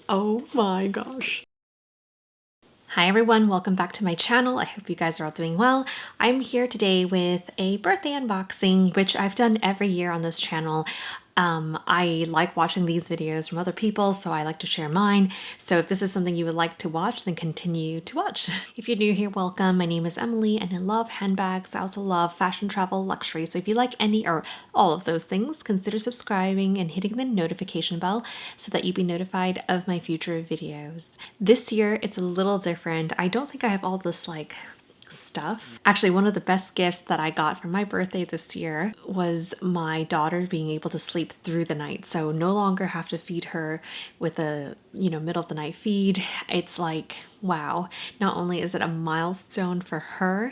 Oh my gosh. Hi everyone, welcome back to my channel. I hope you guys are all doing well. I'm here today with a birthday unboxing, which I've done every year on this channel. I like watching these videos from other people, so I like to share mine. So if this is something you would like to watch, then continue to watch. If you're new here, welcome. My name is Emily and I love handbags. I also love fashion, travel, luxury. So if you like any or all of those things, consider subscribing and hitting the notification bell so that you'll be notified of my future videos. This year, it's a little different. I don't think I have all this stuff. Actually, one of the best gifts that I got for my birthday this year was my daughter being able to sleep through the night. So no longer have to feed her with a, middle of the night feed. It's like, wow, not only is it a milestone for her,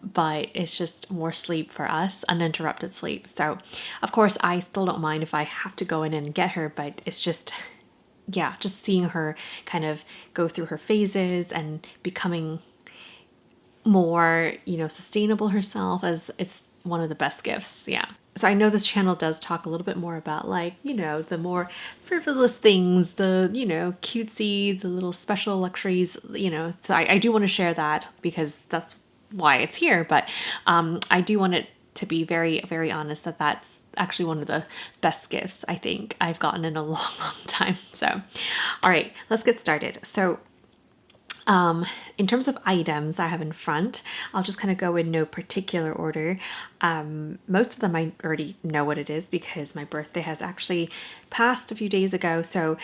but it's just more sleep for us, uninterrupted sleep. So of course, I still don't mind if I have to go in and get her, but it's just, yeah, just seeing her kind of go through her phases and becoming more, sustainable herself, as it's one of the best gifts. Yeah. So I know this channel does talk a little bit more about the more frivolous things, the, cutesy, the little special luxuries, so I do want to share that because that's why it's here. But I do want it to be very, very honest that that's actually one of the best gifts I think I've gotten in a long, long time. So, all right, let's get started. So in terms of items I have in front, I'll just kind of go in no particular order. Most of them I already know what it is because my birthday has actually passed a few days ago. So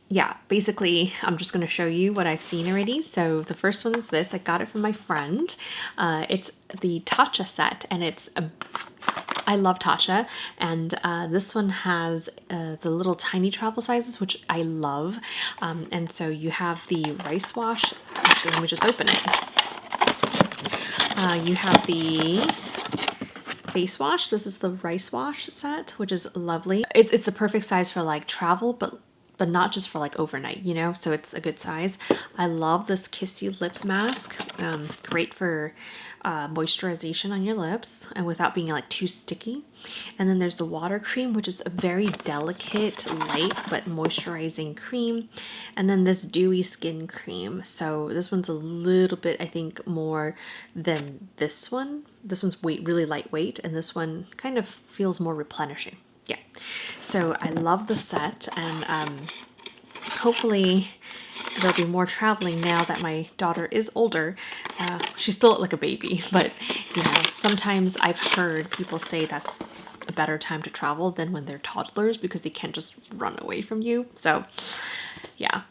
yeah, basically I'm just going to show you what I've seen already. So the first one is this. I got it from my friend. It's the Tatcha set, and I love Tatcha, and this one has the little tiny travel sizes, which I love. And so you have the rice wash. Actually, let me just open it. You have the face wash. This is the rice wash set, which is lovely. It's the perfect size for like travel, but not just for like overnight, so it's a good size. I love this Kiss You lip mask. Great for moisturization on your lips and without being like too sticky. And then there's the water cream, which is a very delicate, light but moisturizing cream. And then this dewy skin cream. So this one's a little bit, I think, more than this one. This one's really lightweight, and this one kind of feels more replenishing. Yeah, so I love the set, and hopefully there'll be more traveling now that my daughter is older. She's still like a baby, but sometimes I've heard people say that's a better time to travel than when they're toddlers because they can't just run away from you. So yeah.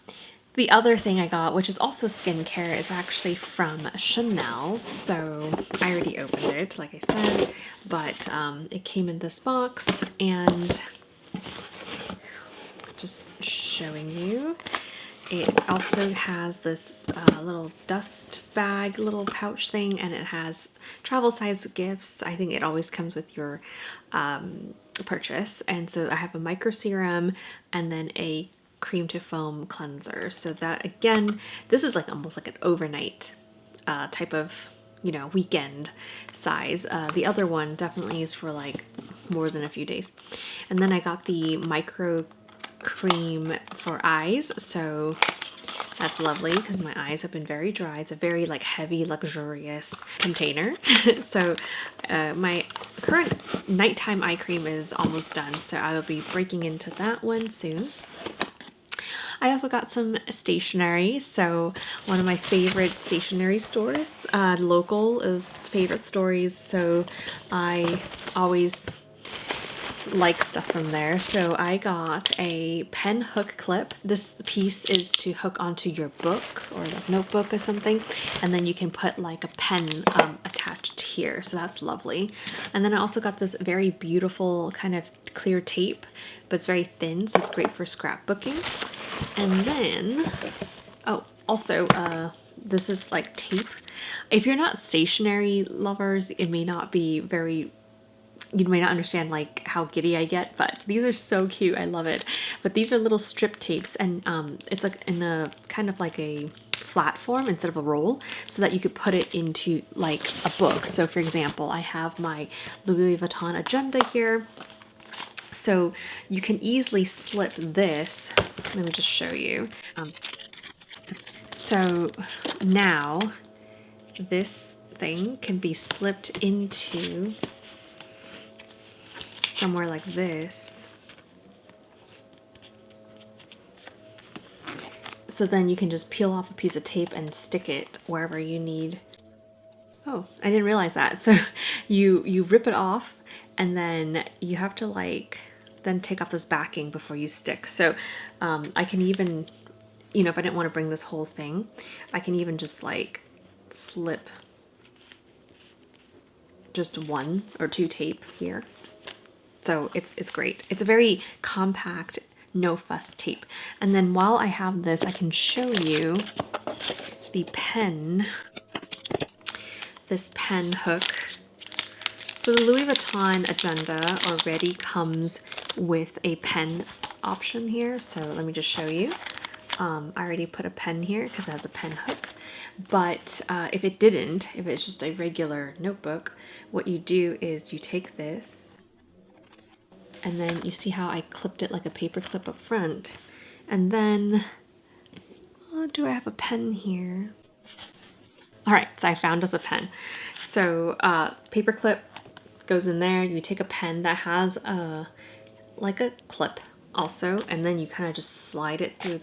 The other thing I got, which is also skincare, is actually from Chanel. So I already opened it, like I said, but it came in this box, and just showing you. It also has this little dust bag, little pouch thing, and it has travel size gifts. I think it always comes with your purchase. And so I have a micro serum and then a cream to foam cleanser. So that, again, this is like almost like an overnight type of weekend size. The other one definitely is for like more than a few days. And then I got the micro cream for eyes, so that's lovely because my eyes have been very dry. It's a very like heavy, luxurious container. So my current nighttime eye cream is almost done, so I will be breaking into that one soon. I also got some stationery. So one of my favorite stationery stores, local, is Favorite Stories. So I always like stuff from there. So I got a pen hook clip. This piece is to hook onto your book or like notebook or something, and then you can put like a pen attached here. So that's lovely. And then I also got this very beautiful kind of clear tape, but it's very thin, so it's great for scrapbooking. And then, oh, also, this is like tape. If you're not stationery lovers, it may not be very, you may not understand like how giddy I get, but these are so cute. I love it. But these are little strip tapes, and it's like in a kind of like a flat form instead of a roll, so that you could put it into like a book. So for example, I have my Louis Vuitton agenda here. So you can easily slip this. Let me just show you. So now this thing can be slipped into somewhere like this. So then you can just peel off a piece of tape and stick it wherever you need. Oh, I didn't realize that. So you rip it off, and then you have to like then take off this backing before you stick. So I can even, you know, if I didn't want to bring this whole thing, I can even just like slip just 1 or 2 tape here. So it's great. It's a very compact, no fuss tape. And then while I have this, I can show you the pen, this pen hook. So the Louis Vuitton Agenda already comes with a pen option here. So let me just show you. I already put a pen here because it has a pen hook. But if it didn't, if it's just a regular notebook, what you do is you take this, and then you see how I clipped it like a paper clip up front. And then, oh, do I have a pen here? All right, so I found us a pen. So paper clip goes in there. You take a pen that has like a clip also, and then you kind of just slide it through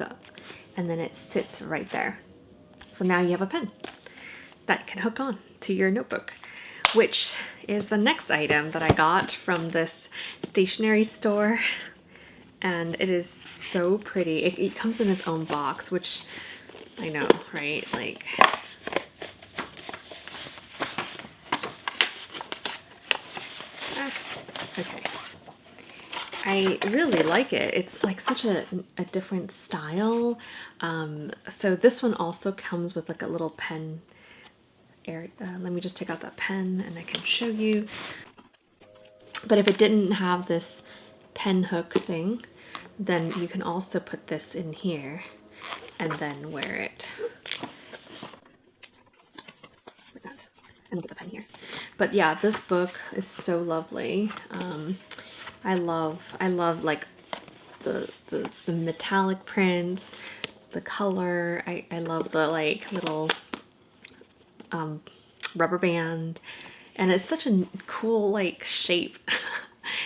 and then it sits right there. So now you have a pen that can hook on to your notebook, which is the next item that I got from this stationery store. And it is so pretty. It comes in its own box, which I know, right? Like, okay. I really like it. It's like such a different style. So this one also comes with like a little pen area. Let me just take out that pen and I can show you. But if it didn't have this pen hook thing, then you can also put this in here and then wear it like that. And put the pen here. But yeah, this book is so lovely. I love like the metallic prints, the color. I love the like little rubber band, and it's such a cool like shape.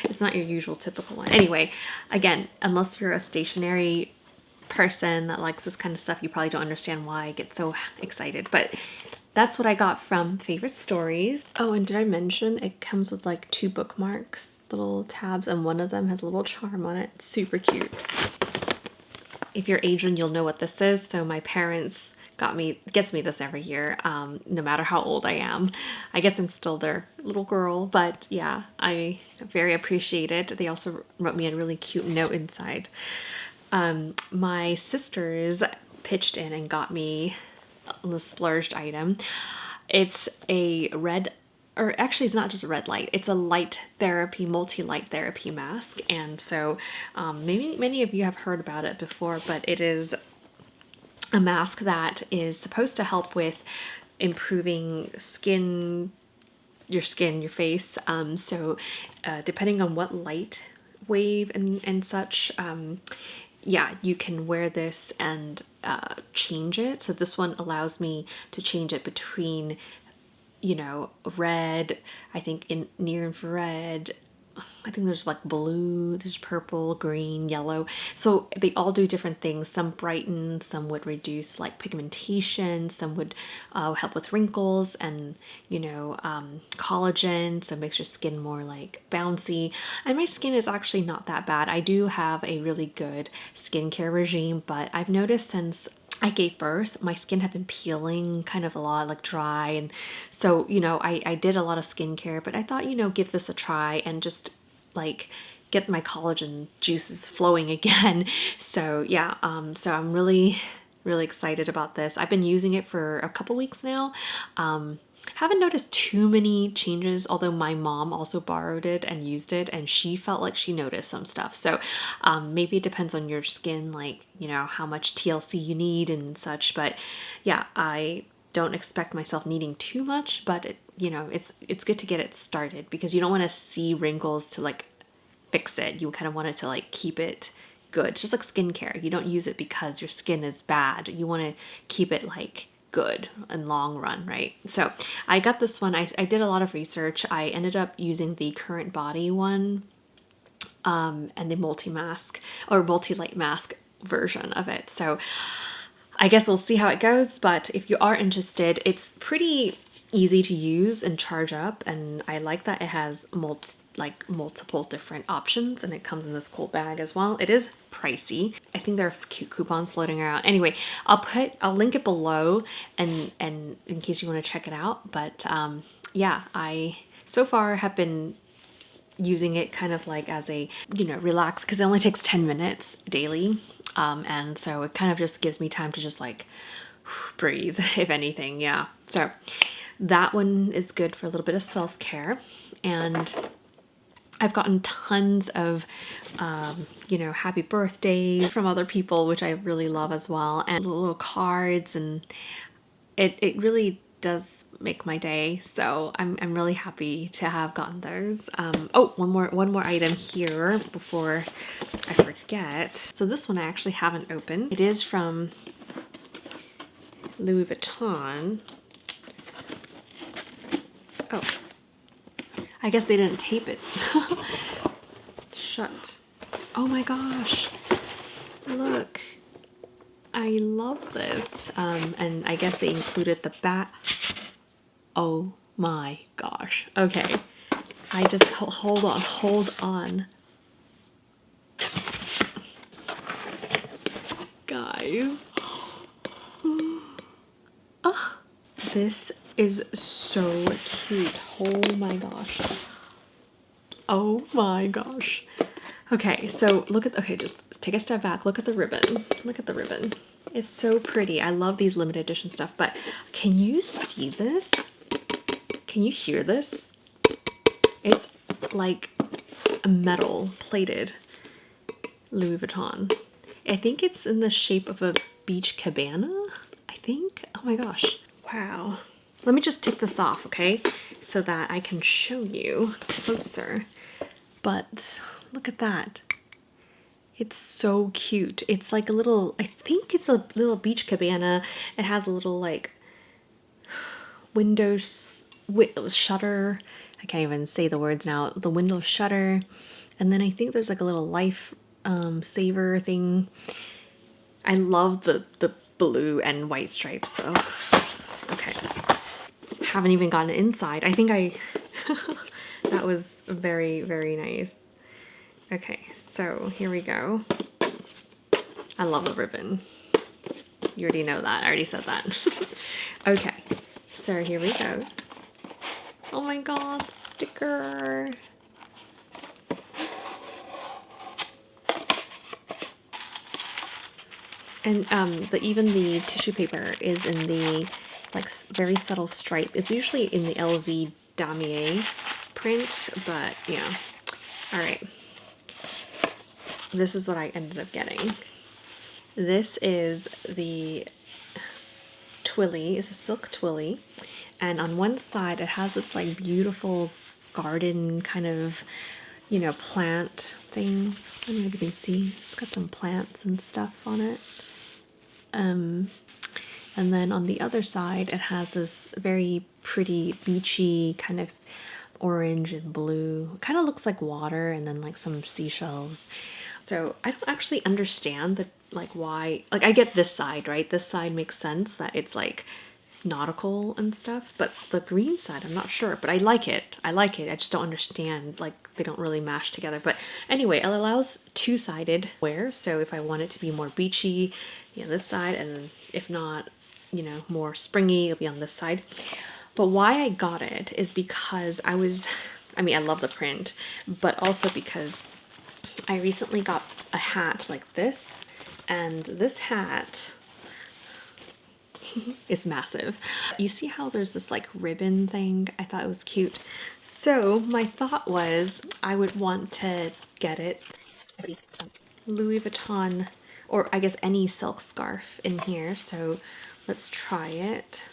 It's not your usual typical one. Anyway, again, unless you're a stationery person that likes this kind of stuff, you probably don't understand why I get so excited. But that's what I got from Favorite Stories. Oh, and did I mention it comes with like 2 bookmarks, little tabs, and one of them has a little charm on it. Super cute. If you're Asian, you'll know what this is. So my parents gets me this every year, no matter how old I am. I guess I'm still their little girl, but yeah, I very appreciate it. They also wrote me a really cute note inside. My sisters pitched in and got me the splurged item. It's a red, or actually it's not just a red light, it's a light therapy, multi-light therapy mask. And so maybe many of you have heard about it before, but it is a mask that is supposed to help with improving your face. So depending on what light wave and such, yeah, you can wear this and change it. So this one allows me to change it between, you know, red, I think in near infrared, I think there's like blue, there's purple, green, yellow. So they all do different things. Some brighten, some would reduce like pigmentation, some would help with wrinkles and, you know, collagen. So it makes your skin more like bouncy. And my skin is actually not that bad. I do have a really good skincare regime, but I've noticed since I gave birth, my skin had been peeling kind of a lot, like dry. And so, you know, I did a lot of skincare, but I thought, you know, give this a try and just like get my collagen juices flowing again. So yeah, so I'm really excited about this. I've been using it for a couple weeks now. Haven't noticed too many changes, although my mom also borrowed it and used it and she felt like she noticed some stuff. So maybe it depends on your skin, like, you know, how much TLC you need and such. But yeah, I don't expect myself needing too much, but it, you know, it's good to get it started because you don't want to see wrinkles to like fix it. You kind of want it to like keep it good. It's just like skincare. You don't use it because your skin is bad. You want to keep it like good and long run, right? So I got this one. I did a lot of research. I ended up using the Current Body one, and the multi-mask or multi-light mask version of it. So I guess we'll see how it goes, but if you are interested, it's pretty easy to use and charge up, and I like that it has multiple different options, and it comes in this cool bag as well. It is pricey. I think there are cute coupons floating around. Anyway, I'll link it below and in case you want to check it out. But yeah, I so far have been using it kind of like as a, you know, relax, because it only takes 10 minutes daily. And so it kind of just gives me time to just like breathe, if anything. Yeah. So that one is good for a little bit of self-care. And I've gotten tons of, you know, happy birthdays from other people, which I really love as well. And little cards, and it really does make my day. So I'm really happy to have gotten those. Oh, one more item here before I forget. So this one I actually haven't opened. It is from Louis Vuitton. Oh, I guess they didn't tape it. Shut. Oh my gosh. Look. I love this. And I guess they included the bat. Oh my gosh. Okay. I just, hold on. Guys. Oh, this is so cute. Oh my gosh. Oh my gosh. Okay, so look at, okay, just take a step back. Look at the ribbon. Look at the ribbon. It's so pretty. I love these limited edition stuff, but can you see this? Can you hear this? It's like a metal plated Louis Vuitton. I think it's in the shape of a beach cabana, I think. Oh my gosh. Wow. Let me just take this off, okay? So that I can show you closer. But look at that. It's so cute. It's like a little, I think it's a little beach cabana. It has a little like window shutter. I can't even say the words now. The window shutter. And then I think there's like a little life saver thing. I love the blue and white stripes. So, okay. Haven't even gotten inside. I think that was very, very nice. Okay, so here we go. I love the ribbon. You already know that. I already said that. Okay, so here we go. Oh my god, sticker. And even the tissue paper is in the like very subtle stripe. It's usually in the LV damier print, but you know. All right. This is what I ended up getting. This is the twilly. It's a silk twilly, and on one side it has this like beautiful garden kind of, you know, plant thing. I don't know if you can see. It's got some plants and stuff on it. And then on the other side, it has this very pretty beachy kind of orange and blue. It kind of looks like water, and then like some seashells. So I don't actually understand the like why, like I get this side, right? This side makes sense that it's like nautical and stuff, but the green side, I'm not sure, but I like it. I like it. I just don't understand, like they don't really mash together. But anyway, it allows two-sided wear. So if I want it to be more beachy, you know, this side, and if not, you know, more springy, it'll be on this side. But why I got it is because I mean, I love the print, but also because I recently got a hat like this, and this hat is massive. You see how there's this like ribbon thing? I thought it was cute. So my thought was I would want to get it Louis Vuitton, or I guess any silk scarf in here. So let's try it.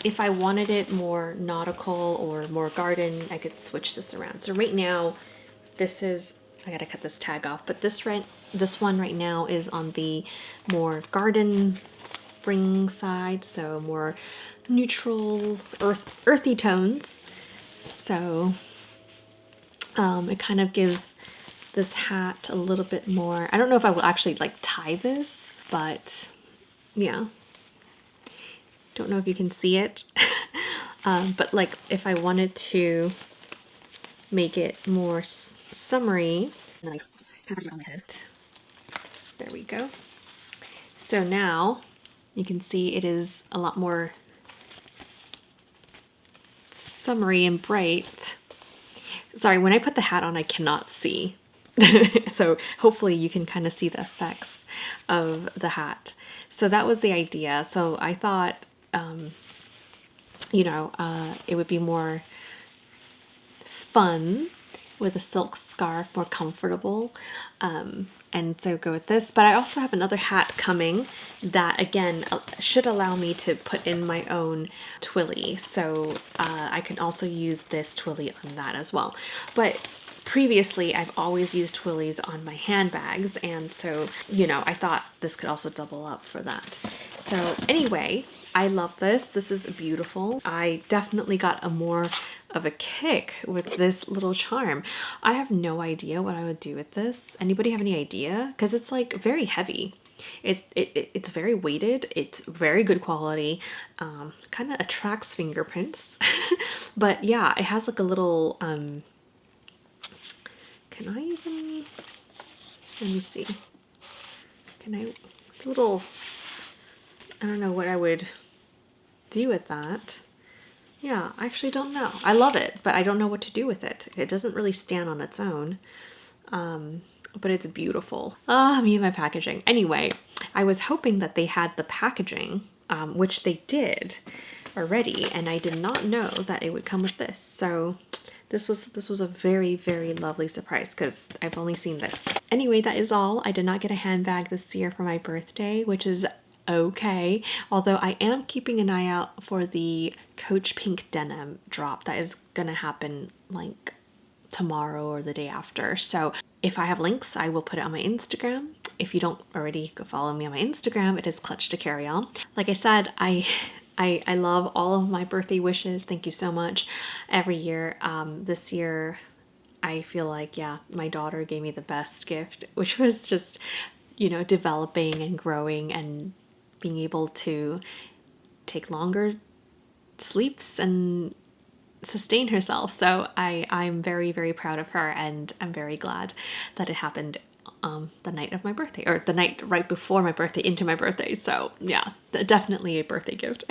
if I wanted it more nautical or more garden, I could switch this around. So right now, this is, I gotta cut this tag off, but this one right now is on the more garden spring side, so more neutral, earthy tones. So it kind of gives this hat a little bit more. I don't know if I will actually like tie this, but yeah. Don't know if you can see it, but like if I wanted to make it more summery, and I cover it on my head. There we go. So now you can see it is a lot more summery and bright. Sorry, when I put the hat on, I cannot see. So hopefully you can kind of see the effects of the hat. So that was the idea. So I thought, it would be more fun with a silk scarf, more comfortable. And so go with this. But I also have another hat coming that, again, should allow me to put in my own twilly. So I can also use this twilly on that as well. But previously, I've always used twillies on my handbags. And so, I thought this could also double up for that. So anyway, I love this. This is beautiful. I definitely got a more of a kick with this little charm. I have no idea what I would do with this. Anybody have any idea? Because it's like very heavy. It's very weighted. It's very good quality. Kind of attracts fingerprints. But yeah, it has like a little, can I even, let me see. It's a little, I don't know what I would do with that. Yeah, I actually don't know. I love it, but I don't know what to do with it. It doesn't really stand on its own, but it's beautiful. Me and my packaging. Anyway, I was hoping that they had the packaging, which they did already, and I did not know that it would come with this. So this was a very, very lovely surprise because I've only seen this. Anyway, that is all. I did not get a handbag this year for my birthday, which is okay, although I am keeping an eye out for the Coach Pink denim drop that is gonna happen like tomorrow or the day after. So if I have links, I will put it on my Instagram. If you don't already follow me on my Instagram, it is Clutch to Carry On. Like I said, I love all of my birthday wishes. Thank you so much. Every year, this year, I feel like, yeah, my daughter gave me the best gift, which was just, developing and growing and being able to take longer sleeps and sustain herself. So I'm very, very proud of her, and I'm very glad that it happened the night of my birthday, or the night right before my birthday into my birthday. So yeah, definitely a birthday gift.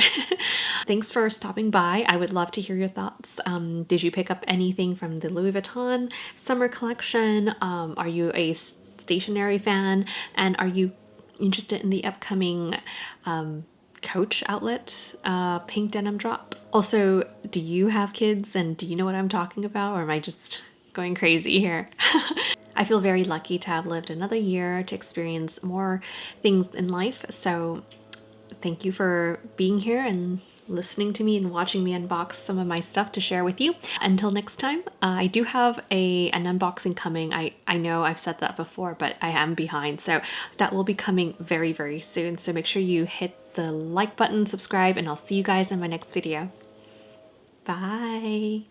Thanks for stopping by. I would love to hear your thoughts. Did you pick up anything from the Louis Vuitton summer collection? Are you a stationery fan? And are you interested in the upcoming Coach outlet pink denim drop? Also, do you have kids and do you know what I'm talking about, or am I just going crazy here? I feel very lucky to have lived another year to experience more things in life. So thank you for being here and listening to me and watching me unbox some of my stuff to share with you. Until next time, I do have an unboxing coming. I know I've said that before, but I am behind. So that will be coming very, very soon. So make sure you hit the like button, subscribe, and I'll see you guys in my next video. Bye.